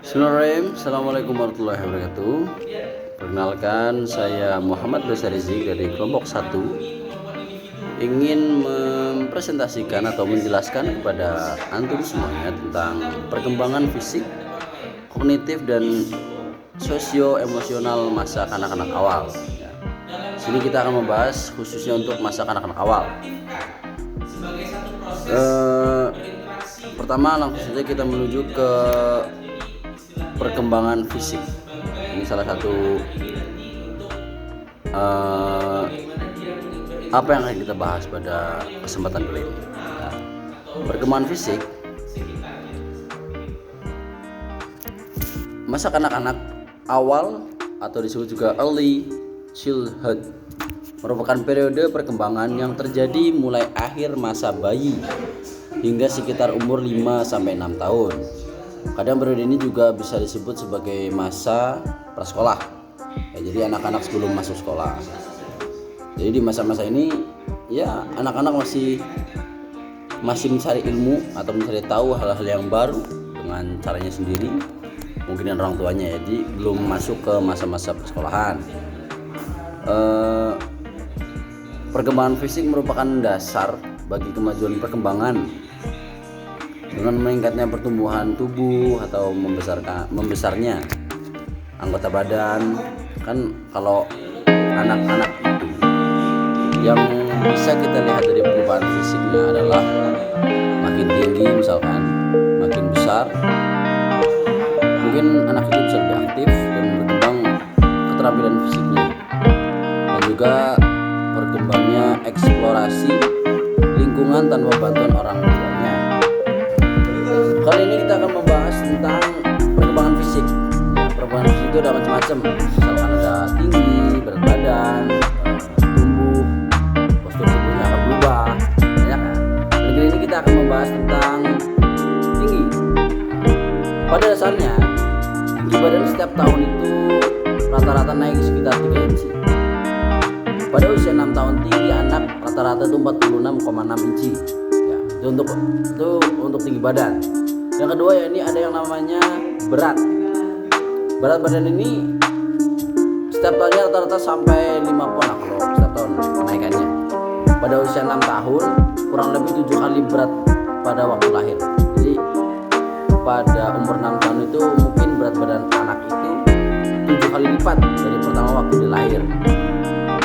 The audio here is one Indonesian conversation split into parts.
Bismillahirrahmanirrahim. Assalamualaikum warahmatullahi wabarakatuh. Perkenalkan, saya Muhammad Dosa Rizik dari kelompok 1, ingin mempresentasikan atau menjelaskan kepada antum semuanya tentang perkembangan fisik, kognitif, dan sosio-emosional masa kanak-kanak awal. Sini kita akan membahas khususnya untuk masa kanak-kanak awal. Pertama, langsung saja kita menuju ke perkembangan fisik. Ini salah satu apa yang akan kita bahas pada kesempatan kali ini. Perkembangan fisik masa kanak-kanak awal atau disebut juga early childhood merupakan periode perkembangan yang terjadi mulai akhir masa bayi hingga sekitar umur 5-6 tahun. Kadang periode ini juga bisa disebut sebagai masa prasekolah. Jadi anak-anak sebelum masuk sekolah. Jadi di masa-masa ini ya anak-anak masih mencari ilmu atau mencari tahu hal-hal yang baru dengan caranya sendiri, mungkin dengan orang tuanya. Jadi belum masuk ke masa-masa persekolahan. Perkembangan fisik merupakan dasar bagi kemajuan perkembangan dengan meningkatnya pertumbuhan tubuh atau membesarnya anggota badan. Kan kalau anak-anak itu yang bisa kita lihat dari perubahan fisiknya adalah makin tinggi, misalkan makin besar, mungkin anak itu bisa lebih aktif dan berkembang keterampilan fisiknya, dan juga berkembangnya eksplorasi lingkungan tanpa bantuan orang tuanya. Kali ini kita akan membahas tentang perkembangan fisik. Perkembangan fisik itu ada macam-macam. Misalkan ada tinggi, berat badan, tumbuh, postur tubuhnya akan berubah, banyak kan. Kali ini kita akan membahas tentang tinggi. Pada dasarnya, tinggi badan setiap tahun itu rata-rata naik sekitar 3 inci. Pada usia 6 tahun tinggi anak rata-rata itu 46,6 inci. Itu untuk tinggi badan. Yang kedua ya, ini ada yang namanya berat badan. Ini setiap tahunnya rata-rata sampai 5 pon kalau setiap tahun kenaikannya. Pada usia 6 tahun kurang lebih 7 kali berat pada waktu lahir. Jadi pada umur 6 tahun itu mungkin berat badan anak itu 7 kali lipat dari pertama waktu dia lahir.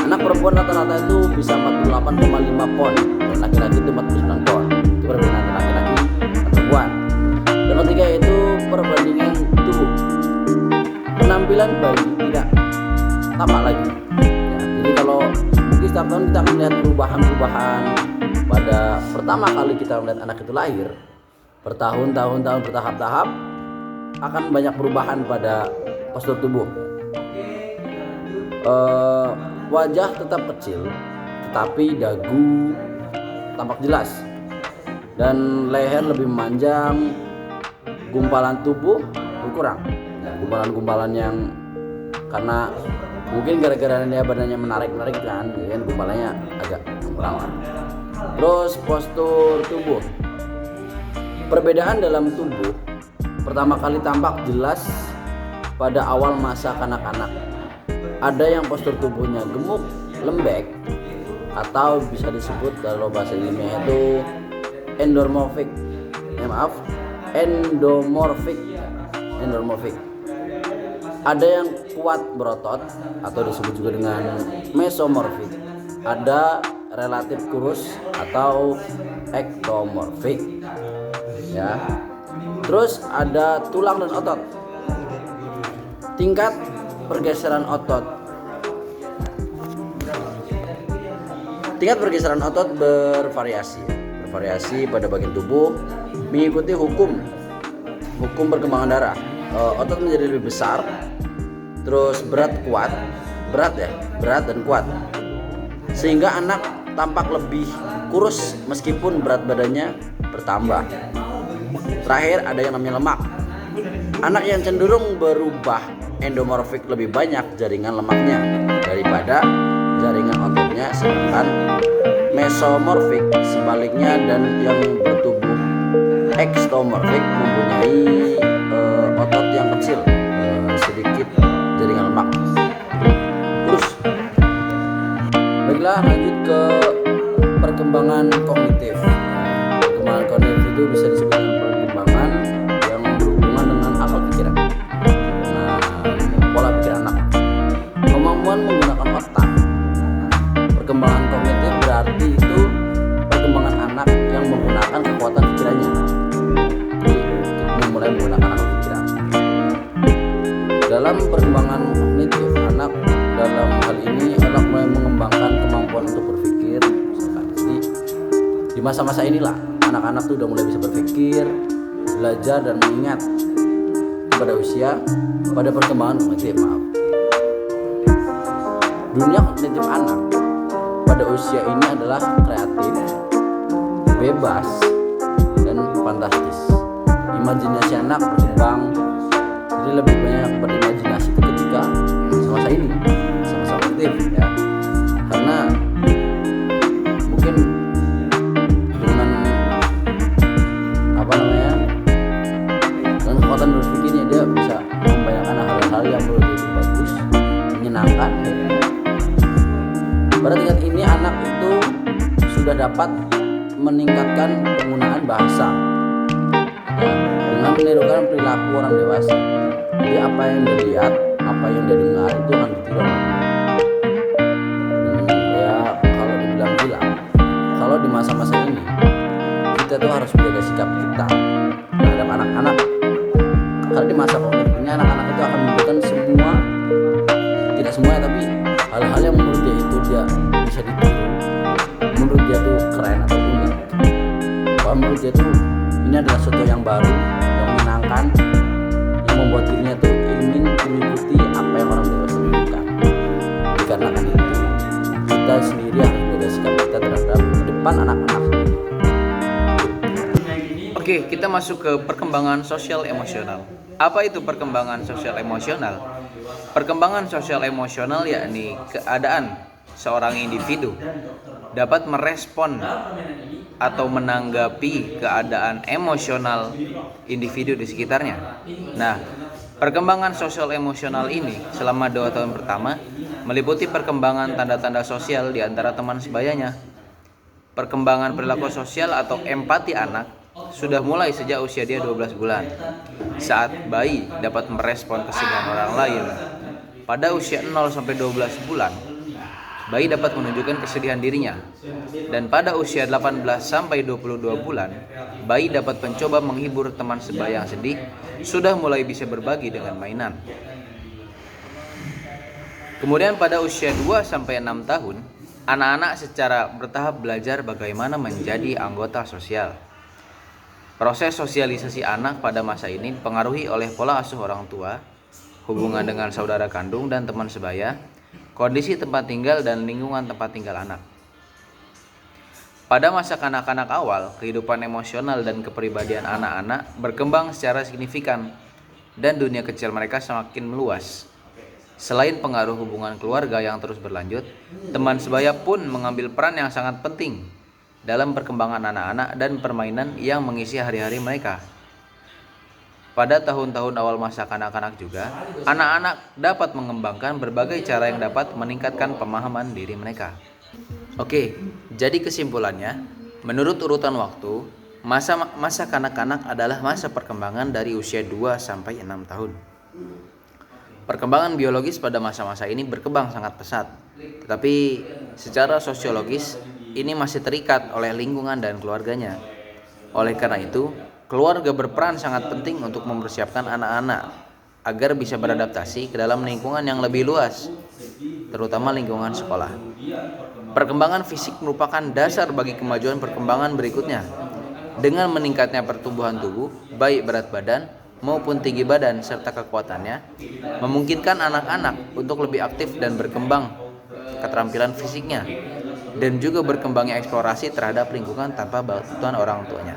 Anak perempuan rata-rata itu bisa 48,5 pon dan laki-laki itu 49 pon. Itu perbandingan antara laki-laki dan perempuan. Yang ketiga itu perbandingan tubuh. Penampilan bayi tidak tampak lagi. Jadi kalau mungkin setiap tahun kita akan melihat perubahan pada pertama kali kita melihat anak itu lahir, bertahun-tahun bertahap-tahap akan banyak perubahan pada postur tubuh. Wajah tetap kecil, tetapi dagu tampak jelas dan leher lebih memanjang. Gumpalan tubuh berkurang, gumpalan-gumpalan yang karena mungkin gara-gara dia badannya menarik kan, gumpalannya agak kurang. Terus postur tubuh, perbedaan dalam tubuh pertama kali tampak jelas pada awal masa kanak-kanak. Ada yang postur tubuhnya gemuk, lembek, atau bisa disebut kalau bahasa ilmiah itu endomorphic. Ada yang kuat berotot atau disebut juga dengan mesomorphic. Ada relatif kurus atau ektomorphic. Ya. Terus ada tulang dan otot. Tingkat pergeseran otot. Tingkat pergeseran otot bervariasi pada bagian tubuh mengikuti hukum perkembangan darah. Otot menjadi lebih besar, terus berat dan kuat, sehingga anak tampak lebih kurus meskipun berat badannya bertambah. Terakhir ada yang namanya lemak. Anak yang cenderung berubah endomorfik lebih banyak jaringan lemaknya daripada jaringan ototnya, sedangkan mesomorfik sebaliknya, dan yang bertubuh ektomorfik mempunyai otot yang dan menggunakan akal pikiran. Dalam perkembangan kognitif anak, dalam hal ini anak mulai mengembangkan kemampuan untuk berpikir. Jadi di masa-masa inilah anak-anak tuh udah mulai bisa berpikir, belajar dan mengingat pada perkembangan kognitif. Dunia kognitif anak pada usia ini adalah kreatif, bebas, dan fantastis. Imajinasi anak berkembang, jadi lebih banyak berimajinasi ketika masa ini, masa-masa kognitif ya. Karena mungkin dengan dengan kekuatan berpikirnya dia bisa membayangkan hal-hal yang menurut dia bagus, menyenangkan. Pada tingkat ini anak itu sudah dapat meningkatkan penggunaan bahasa ya, dengan menirukan perilaku orang dewasa. Jadi apa yang dia lihat, apa yang dia dengar itu akan ditiru. Ya kalau dibilang gila, kalau di masa-masa ini kita tuh harus menjaga sikap kita terhadap anak-anak. Karena di masa kognitif ini anak-anak itu akan menunjukkan semua, tidak semuanya, tapi hal-hal yang menurut dia itu dia bisa ditiru, menurut dia tuh keren atau unik, bahwa menurut dia tuh ini adalah sesuatu yang baru, yang menyenangkan, yang membuat dirinya tuh ingin mengikuti apa yang orang dewasa lakukan. Dikarenakan itu kita sendiri harus menjaga sikap kita terhadap ke depan anak-anak sendiri. Oke, kita masuk ke perkembangan sosial emosional. Apa itu perkembangan sosial emosional? Perkembangan sosial emosional yakni keadaan seorang individu dapat merespon atau menanggapi keadaan emosional individu di sekitarnya. Nah, perkembangan sosial emosional ini selama 2 tahun pertama meliputi perkembangan tanda-tanda sosial di antara teman sebayanya. Perkembangan perilaku sosial atau empati anak sudah mulai sejak usia dia 12 bulan, saat bayi dapat merespon kesedihan orang lain. Pada usia 0-12 bulan, bayi dapat menunjukkan kesedihan dirinya. Dan pada usia 18-22 bulan, bayi dapat mencoba menghibur teman sebaya yang sedih, sudah mulai bisa berbagi dengan mainan. Kemudian pada usia 2-6 tahun, anak-anak secara bertahap belajar bagaimana menjadi anggota sosial. Proses sosialisasi anak pada masa ini dipengaruhi oleh pola asuh orang tua, hubungan dengan saudara kandung dan teman sebaya, kondisi tempat tinggal dan lingkungan tempat tinggal anak. Pada masa kanak-kanak awal, kehidupan emosional dan kepribadian anak-anak berkembang secara signifikan dan dunia kecil mereka semakin meluas. Selain pengaruh hubungan keluarga yang terus berlanjut, teman sebaya pun mengambil peran yang sangat penting dalam perkembangan anak-anak dan permainan yang mengisi hari-hari mereka. Pada tahun-tahun awal masa kanak-kanak juga, anak-anak dapat mengembangkan berbagai cara yang dapat meningkatkan pemahaman diri mereka. Oke, jadi kesimpulannya, menurut urutan waktu, masa kanak-kanak adalah masa perkembangan dari usia 2-6 tahun. Perkembangan biologis pada masa-masa ini berkembang sangat pesat, tetapi secara sosiologis ini masih terikat oleh lingkungan dan keluarganya. Oleh karena itu, keluarga berperan sangat penting untuk mempersiapkan anak-anak agar bisa beradaptasi ke dalam lingkungan yang lebih luas, terutama lingkungan sekolah. Perkembangan fisik merupakan dasar bagi kemajuan perkembangan berikutnya. Dengan meningkatnya pertumbuhan tubuh, baik berat badan maupun tinggi badan serta kekuatannya, memungkinkan anak-anak untuk lebih aktif dan berkembang keterampilan fisiknya, dan juga berkembangnya eksplorasi terhadap lingkungan tanpa bantuan orang tuanya.